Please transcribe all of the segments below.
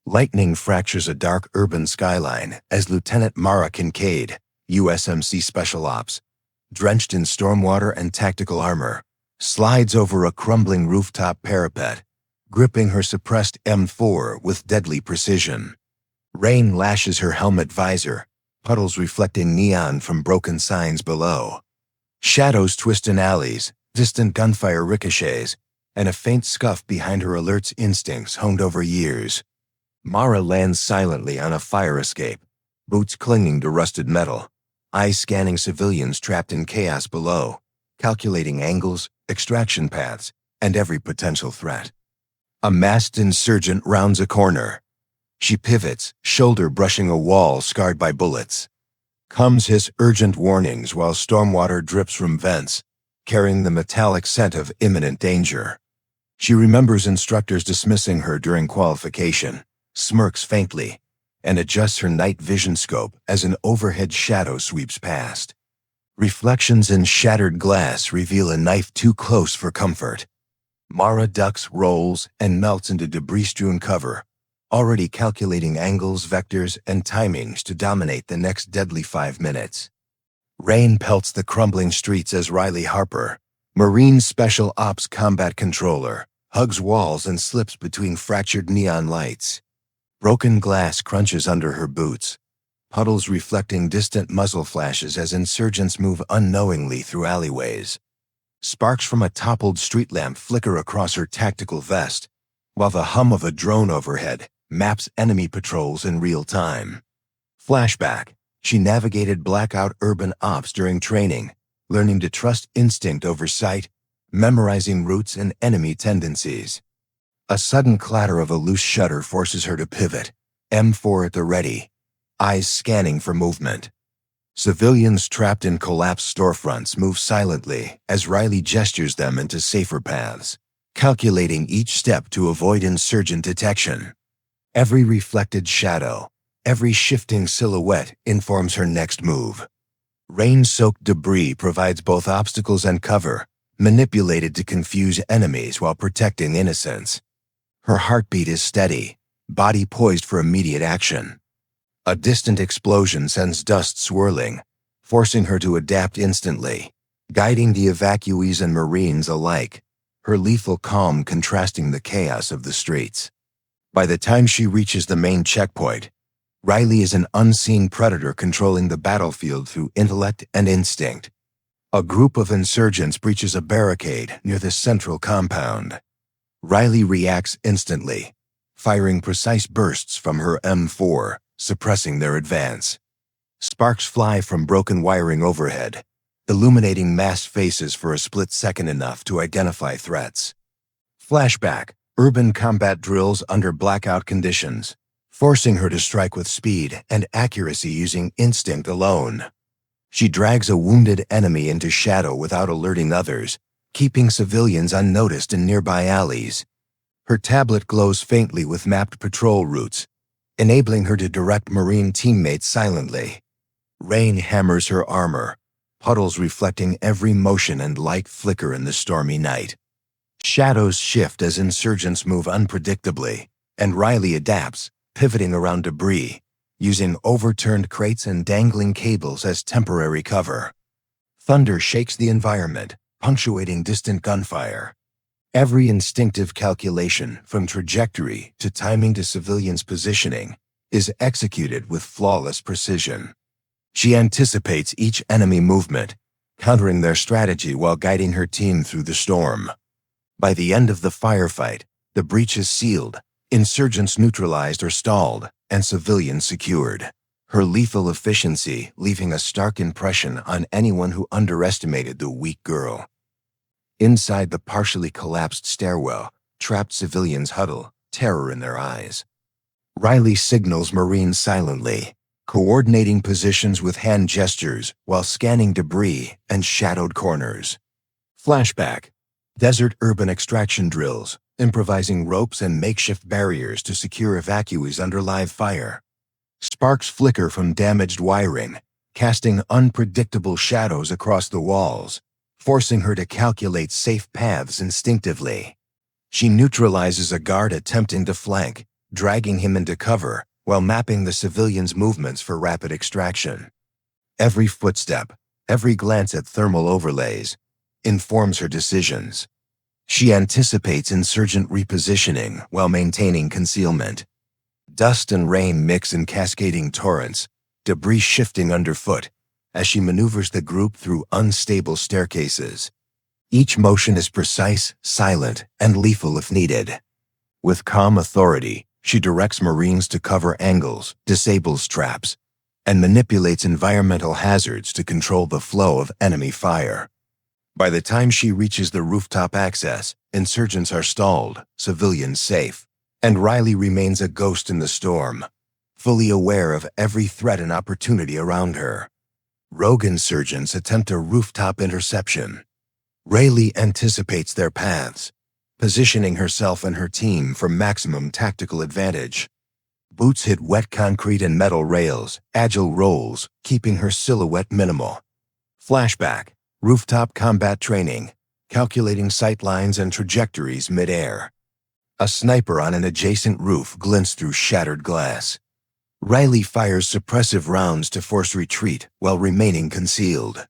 Lightning fractures a dark urban skyline as Lieutenant Mara Kincaid, USMC Special Ops, drenched in stormwater and tactical armor, slides over a crumbling rooftop parapet, gripping her suppressed M4 with deadly precision. Rain lashes her helmet visor, puddles reflecting neon from broken signs below. Shadows twist in alleys, distant gunfire ricochets, and a faint scuff behind her alerts instincts honed over years. Mara lands silently on a fire escape, boots clinging to rusted metal, eyes scanning civilians trapped in chaos below, calculating angles, extraction paths, and every potential threat. A masked insurgent rounds a corner. She pivots, shoulder brushing a wall scarred by bullets. Comes his urgent warnings while stormwater drips from vents, carrying the metallic scent of imminent danger. She remembers instructors dismissing her during qualification, smirks faintly, and adjusts her night vision scope as an overhead shadow sweeps past. Reflections in shattered glass reveal a knife too close for comfort. Mara ducks, rolls, and melts into debris-strewn cover, already calculating angles, vectors, and timings to dominate the next deadly 5 minutes. Rain pelts the crumbling streets as Riley Harper, Marine Special Ops combat controller, hugs walls and slips between fractured neon lights. Broken glass crunches under her boots, puddles reflecting distant muzzle flashes as insurgents move unknowingly through alleyways. Sparks from a toppled street lamp flicker across her tactical vest, while the hum of a drone overhead maps enemy patrols in real time. Flashback: she navigated blackout urban ops during training, learning to trust instinct over sight, memorizing routes and enemy tendencies. A sudden clatter of a loose shutter forces her to pivot, M4 at the ready, eyes scanning for movement. Civilians trapped in collapsed storefronts move silently as Riley gestures them into safer paths, calculating each step to avoid insurgent detection. Every reflected shadow, every shifting silhouette informs her next move. Rain-soaked debris provides both obstacles and cover, manipulated to confuse enemies while protecting innocents. Her heartbeat is steady, body poised for immediate action. A distant explosion sends dust swirling, forcing her to adapt instantly, guiding the evacuees and Marines alike, her lethal calm contrasting the chaos of the streets. By the time she reaches the main checkpoint, Riley is an unseen predator controlling the battlefield through intellect and instinct. A group of insurgents breaches a barricade near the central compound. Riley reacts instantly, firing precise bursts from her M4, suppressing their advance. Sparks fly from broken wiring overhead, illuminating masked faces for a split second enough to identify threats. Flashback: urban combat drills under blackout conditions, forcing her to strike with speed and accuracy using instinct alone. She drags a wounded enemy into shadow without alerting others, keeping civilians unnoticed in nearby alleys. Her tablet glows faintly with mapped patrol routes, enabling her to direct Marine teammates silently. Rain hammers her armor, puddles reflecting every motion and light flicker in the stormy night. Shadows shift as insurgents move unpredictably, and Riley adapts, pivoting around debris, using overturned crates and dangling cables as temporary cover. Thunder shakes the environment, punctuating distant gunfire. Every instinctive calculation, from trajectory to timing to civilians' positioning, is executed with flawless precision. She anticipates each enemy movement, countering their strategy while guiding her team through the storm. By the end of the firefight, the breach is sealed, insurgents neutralized or stalled, and civilians secured. Her lethal efficiency leaving a stark impression on anyone who underestimated the weak girl. Inside the partially collapsed stairwell, trapped civilians huddle, terror in their eyes. Riley signals Marines silently, coordinating positions with hand gestures while scanning debris and shadowed corners. Flashback: desert urban extraction drills, improvising ropes and makeshift barriers to secure evacuees under live fire. Sparks flicker from damaged wiring, casting unpredictable shadows across the walls, forcing her to calculate safe paths instinctively. She neutralizes a guard attempting to flank, dragging him into cover while mapping the civilian's movements for rapid extraction. Every footstep, every glance at thermal overlays, informs her decisions. She anticipates insurgent repositioning while maintaining concealment. Dust and rain mix in cascading torrents, debris shifting underfoot as she maneuvers the group through unstable staircases. Each motion is precise, silent, and lethal if needed. With calm authority, she directs Marines to cover angles, disables traps, and manipulates environmental hazards to control the flow of enemy fire. By the time she reaches the rooftop access, insurgents are stalled, civilians safe, and Riley remains a ghost in the storm, fully aware of every threat and opportunity around her. Rogue insurgents attempt a rooftop interception. Riley anticipates their paths, positioning herself and her team for maximum tactical advantage. Boots hit wet concrete and metal rails, agile rolls, keeping her silhouette minimal. Flashback, rooftop combat training, calculating sight lines and trajectories mid-air. A sniper on an adjacent roof glints through shattered glass. Riley fires suppressive rounds to force retreat while remaining concealed.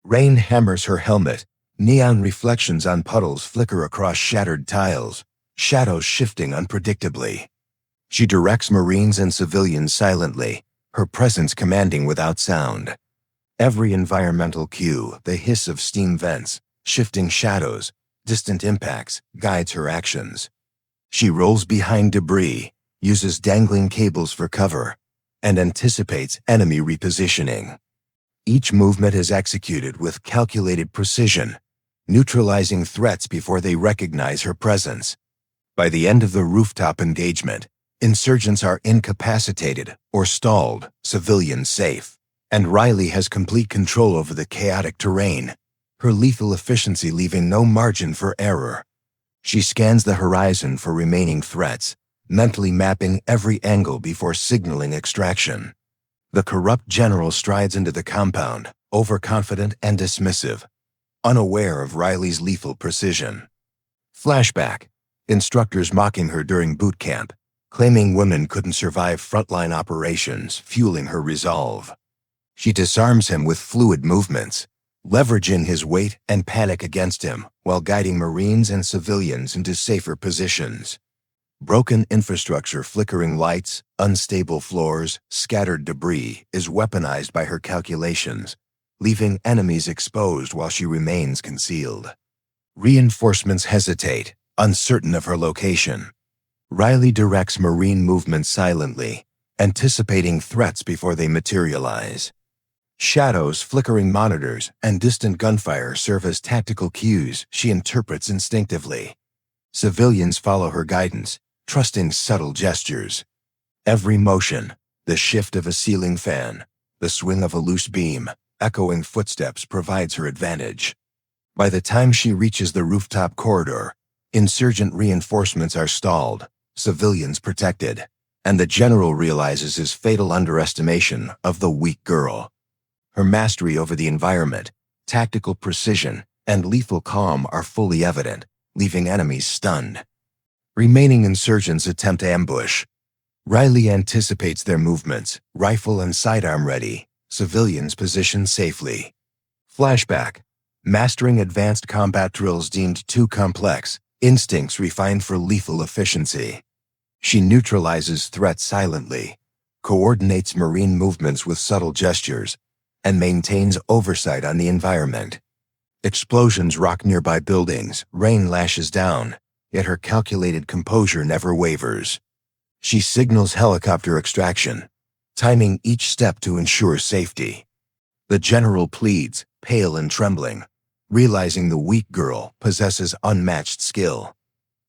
Rain hammers her helmet. Neon reflections on puddles flicker across shattered tiles, shadows shifting unpredictably. She directs Marines and civilians silently, her presence commanding without sound. Every environmental cue, the hiss of steam vents, shifting shadows, distant impacts, guides her actions. She rolls behind debris, uses dangling cables for cover, and anticipates enemy repositioning. Each movement is executed with calculated precision, neutralizing threats before they recognize her presence. By the end of the rooftop engagement, insurgents are incapacitated or stalled, civilians safe, and Riley has complete control over the chaotic terrain, her lethal efficiency leaving no margin for error. She scans the horizon for remaining threats, mentally mapping every angle before signaling extraction. The corrupt general strides into the compound, overconfident and dismissive, unaware of Riley's lethal precision. Flashback, instructors mocking her during boot camp, claiming women couldn't survive frontline operations, fueling her resolve. She disarms him with fluid movements, leveraging his weight and panic against him while guiding Marines and civilians into safer positions. Broken infrastructure, flickering lights, unstable floors, scattered debris is weaponized by her calculations, leaving enemies exposed while she remains concealed. Reinforcements hesitate, uncertain of her location. Riley directs Marine movements silently, anticipating threats before they materialize. Shadows, flickering monitors, and distant gunfire serve as tactical cues she interprets instinctively. Civilians follow her guidance, trusting subtle gestures. Every motion, the shift of a ceiling fan, the swing of a loose beam, echoing footsteps provides her advantage. By the time she reaches the rooftop corridor, insurgent reinforcements are stalled, civilians protected, and the general realizes his fatal underestimation of the weak girl. Her mastery over the environment, tactical precision, and lethal calm are fully evident, leaving enemies stunned. Remaining insurgents attempt ambush. Riley anticipates their movements, rifle and sidearm ready, civilians positioned safely. Flashback, mastering advanced combat drills deemed too complex, instincts refined for lethal efficiency. She neutralizes threats silently, coordinates Marine movements with subtle gestures, and maintains oversight on the environment. Explosions rock nearby buildings, rain lashes down, yet her calculated composure never wavers. She signals helicopter extraction, timing each step to ensure safety. The general pleads, pale and trembling, realizing the weak girl possesses unmatched skill.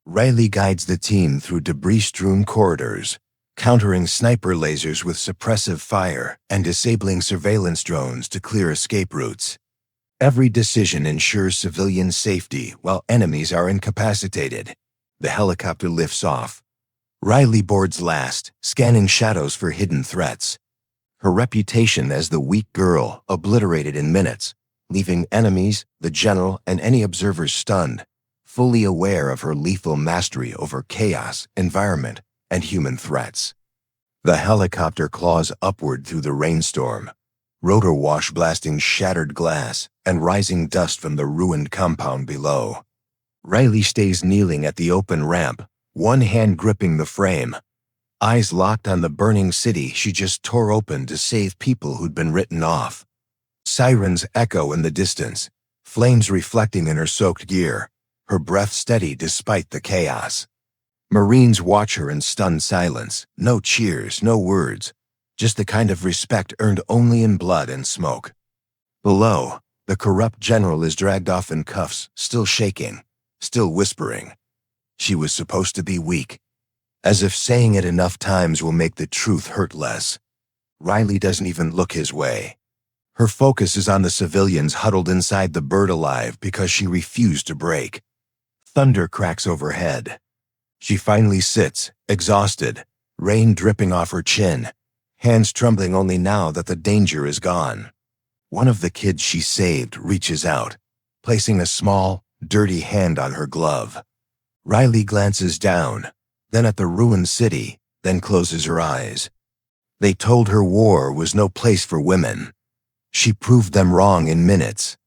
Riley guides the team through debris-strewn corridors, countering sniper lasers with suppressive fire and disabling surveillance drones to clear escape routes. Every decision ensures civilian safety while enemies are incapacitated. The helicopter lifts off. Riley boards last, scanning shadows for hidden threats. Her reputation as the weak girl obliterated in minutes, leaving enemies, the general, and any observers stunned, fully aware of her lethal mastery over chaos, environment, and human threats. The helicopter claws upward through the rainstorm, rotor wash blasting shattered glass and rising dust from the ruined compound below. Riley stays kneeling at the open ramp, one hand gripping the frame, eyes locked on the burning city she just tore open to save people who'd been written off. Sirens echo in the distance, flames reflecting in her soaked gear, her breath steady despite the chaos. Marines watch her in stunned silence, no cheers, no words, just the kind of respect earned only in blood and smoke. Below, the corrupt general is dragged off in cuffs, still shaking, still whispering. She was supposed to be weak, as if saying it enough times will make the truth hurt less. Riley doesn't even look his way. Her focus is on the civilians huddled inside the bird alive because she refused to break. Thunder cracks overhead. She finally sits, exhausted, rain dripping off her chin, hands trembling only now that the danger is gone. One of the kids she saved reaches out, placing a small, dirty hand on her glove. Riley glances down, then at the ruined city, then closes her eyes. They told her war was no place for women. She proved them wrong in minutes.